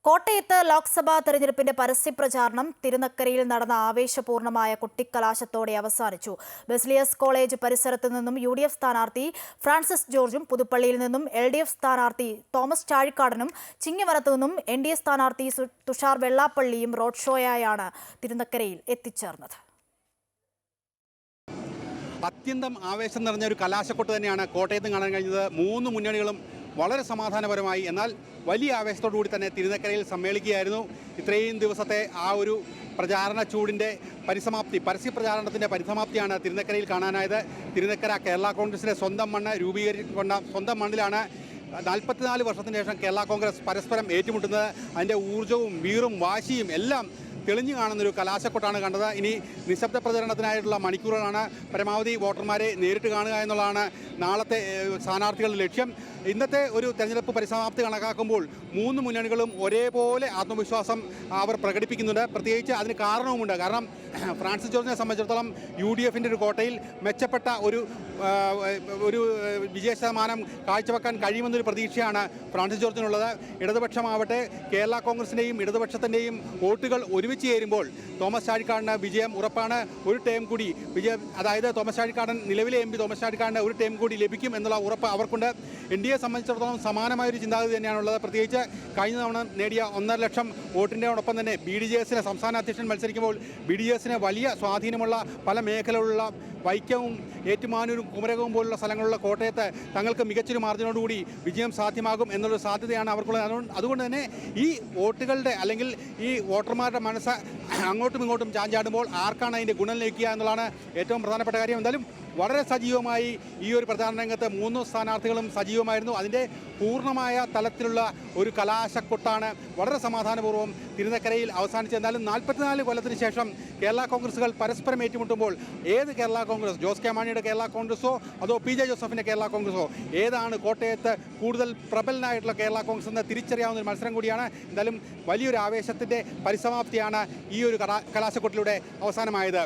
കോട്ടയത്ത് ലോക്സഭാ തെരഞ്ഞെടുപ്പിന്റെ പരസ്യപ്രചാരണം തിരുനക്കരയിൽ നടന്ന ആവേശപൂർണമായ കൊട്ടിക്കലാശത്തോടെ അവസാനിച്ചു. ബെസ്ലിയസ് കോളേജ് പരിസരത്ത് നിന്നും UDF സ്ഥാനാർത്ഥി ഫ്രാൻസിസ് ജോർജും പുതുപ്പള്ളിയിൽ നിന്നും LDF സ്ഥാനാർത്ഥി തോമസ് ചാഴിക്കാടനും ചിങ്ങവനത്തു നിന്നും NDA സ്ഥാനാർത്ഥി തുഷാർ വെള്ളാപ്പള്ളിയും റോഡ് ഷോയായാണ് തിരുനക്കരയിൽ എത്തിച്ചേർന്നത്. അത്യന്തം ആവേശം നിറഞ്ഞ ഒരു കലാശക്കൊട്ട് തന്നെയാണ് കോട്ടയത്ത് കാണാൻ കഴിഞ്ഞത്. മൂന്ന് മുന്നണികളും വളരെ സമാധാനപരമായി എന്നാൽ വലിയ ആവേശത്തോടുകൂടി തന്നെ തിരുനക്കരയിൽ സമ്മേളിക്കുകയായിരുന്നു. ഇത്രയും ദിവസത്തെ ആ ഒരു പ്രചാരണ ചൂടിൻ്റെ പരസ്യ പ്രചാരണത്തിൻ്റെ പരിസമാപ്തിയാണ് തിരുനക്കരയിൽ കാണാനായത്. തിരുനക്കര കേരള കോൺഗ്രസിൻ്റെ സ്വന്തം മണ്ണ് രൂപീകരിക്കൊണ്ട സ്വന്തം മണ്ണിലാണ് 44 വർഷത്തിന് ശേഷം കേരള കോൺഗ്രസ് പരസ്പരം ഏറ്റുമുട്ടുന്നത്. അതിൻ്റെ ഊർജ്ജവും വീറും വാശിയും എല്ലാം തെളിഞ്ഞു കാണുന്നൊരു കലാശക്കൊട്ടാണ് കണ്ടത്. ഇനി നിശബ്ദ പ്രചരണത്തിനായിട്ടുള്ള മണിക്കൂറുകളാണ്. പരമാവധി വോട്ടർമാരെ നേരിട്ട് കാണുക എന്നുള്ളതാണ് നാളത്തെ സ്ഥാനാർത്ഥികളുടെ ലക്ഷ്യം. ഇന്നത്തെ ഒരു തെരഞ്ഞെടുപ്പ് പരിസമാപ്തി കണക്കാക്കുമ്പോൾ മൂന്ന് മുന്നണികളും ഒരേപോലെ ആത്മവിശ്വാസം അവർ പ്രകടിപ്പിക്കുന്നുണ്ട്. പ്രത്യേകിച്ച് അതിന് കാരണവുമുണ്ട്. കാരണം ഫ്രാൻസിസ് ജോർജിനെ സംബന്ധിച്ചിടത്തോളം UDFൻ്റെ ഒരു കോട്ടയിൽ മെച്ചപ്പെട്ട ഒരു വിജയ ശതമാനം കാഴ്ചവെക്കാൻ കഴിയുമെന്നൊരു പ്രതീക്ഷയാണ് ഫ്രാൻസിസ് ജോർജിനുള്ളത്. ഇടതുപക്ഷമാവട്ടെ കേരള കോൺഗ്രസിൻ്റെയും ഇടതുപക്ഷത്തിൻ്റെയും വോട്ടുകൾ ഒരുമിച്ച് ചേരുമ്പോൾ തോമസ് ചാഴിക്കാടന് വിജയം ഉറപ്പാണ്. ഒരു ടേം കൂടി വിജയം, അതായത് തോമസ് ചാഴിക്കാടൻ നിലവിലെ MP തോമസ് ചാഴിക്കാടന് ഒരു ടേം കൂടി ലഭിക്കും എന്നുള്ള ഉറപ്പ് അവർക്കുണ്ട്. NDA സംബന്ധിച്ചിടത്തോളം സമാനമായൊരു ചിന്താഗതി തന്നെയാണുള്ളത്. പ്രത്യേകിച്ച് കഴിഞ്ഞ തവണ നേടിയ 1.5 ലക്ഷം വോട്ടിൻ്റെയോടൊപ്പം തന്നെ BDJSന് സംസ്ഥാന അധ്യക്ഷൻ മത്സരിക്കുമ്പോൾ BDJSന് വലിയ സ്വാധീനമുള്ള പല മേഖലകളിലുള്ള വൈക്കവും ഏറ്റുമാനൂരും കുമരകവും പോലുള്ള സ്ഥലങ്ങളുള്ള കോട്ടയത്ത് തങ്ങൾക്ക് മികച്ചൊരു മാർജിനോടുകൂടി വിജയം സാധ്യമാകും എന്നുള്ളൊരു സാധ്യതയാണ് അവർക്കുള്ളത്. അതുകൊണ്ട് തന്നെ ഈ വോട്ടുകളുടെ അല്ലെങ്കിൽ ഈ വോട്ടർമാരുടെ മനസ്സ് അങ്ങോട്ടും ഇങ്ങോട്ടും ചാഞ്ചാടുമ്പോൾ ആർക്കാണ് അതിൻ്റെ ഗുണം ലഭിക്കുക എന്നുള്ളതാണ് ഏറ്റവും പ്രധാനപ്പെട്ട കാര്യം. എന്തായാലും വളരെ സജീവമായി ഈ ഒരു പ്രചാരണ രംഗത്ത് മൂന്ന് സ്ഥാനാർത്ഥികളും സജീവമായിരുന്നു. അതിൻ്റെ പൂർണ്ണമായ തലത്തിലുള്ള ഒരു കലാശക്കൊട്ടാണ് വളരെ സമാധാനപൂർവ്വം തിരുനക്കരയിൽ അവസാനിച്ചത്. എന്നാലും 44 കൊല്ലത്തിന് ശേഷം കേരള കോൺഗ്രസുകൾ പരസ്പരം ഏറ്റുമുട്ടുമ്പോൾ ഏത് കേരള കോൺഗ്രസ്, ജോസ് കെ മാണിയുടെ കേരള കോൺഗ്രസോ അതോ PJ ജോസഫിൻ്റെ കേരള കോൺഗ്രസോ, ഏതാണ് കോട്ടയത്ത് കൂടുതൽ പ്രബലനായിട്ടുള്ള കേരള കോൺഗ്രസ് എന്ന് തിരിച്ചറിയാവുന്ന ഒരു മത്സരം കൂടിയാണ്. എന്തായാലും വലിയൊരു ആവേശത്തിൻ്റെ പരിസമാപ്തിയാണ് ഈ ഒരു കലാശക്കൊട്ടിലൂടെ അവസാനമായത്.